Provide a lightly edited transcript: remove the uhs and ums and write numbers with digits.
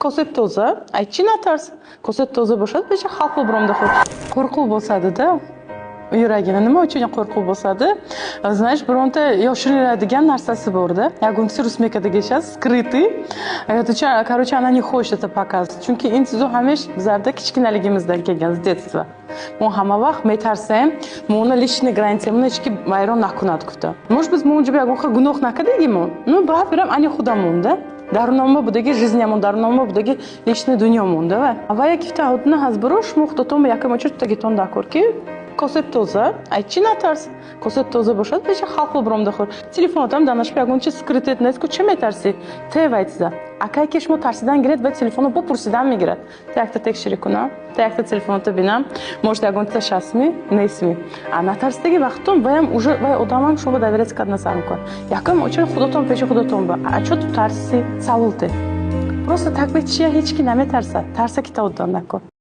Koset toza, aytchi natars. Koset toza bo'lsa, becha xalq bironda qo'rquv bo'lsa-da. Yuragini nima uchun qo'rquv bo'lsa-da? Знаешь, bironta yoshiriladigan narsasi bor-da. Yagunsi rusmekada geças, skrytый. Это, короче, она не хочет это показывать. Chunki intizo hamish bizlarda kichkinaligimizdan kelgan z детства. Он hamma vaqt metarsam, meni lishni garantiямni ichki bayron nakunat kufta. Может быть, мы уже ягуха гунох накадегимо. Ну, бафирам они худамунда. Дарнома будеги жизнямон, дарнома будеги личный дунямон, да? А ва якифта одна хазброш мухтотом якам очут тагитон дакорки. Косет тоза, aytchi natars. Koset toza bo'lsa, becha xalq bironda xor. Telefondan danashib yaguncha skrytet nesku чем etarsi? Tevaytsa. Akay keshmo tarsidan giret va telefonu bu pursidan migirat. Takta tekshiri kunam, takta telefonda binam. Может yaguncha shasmi, nesmi. А на тарсдagi vaqtim va ham уже va odamam shoba доверять kad nasarim kor. Yakam uchun xudoton pecha xudoton ba. A chot tarsi savulte. Просто так быть hech kim nametarsa, tarsa kita oddan nakor.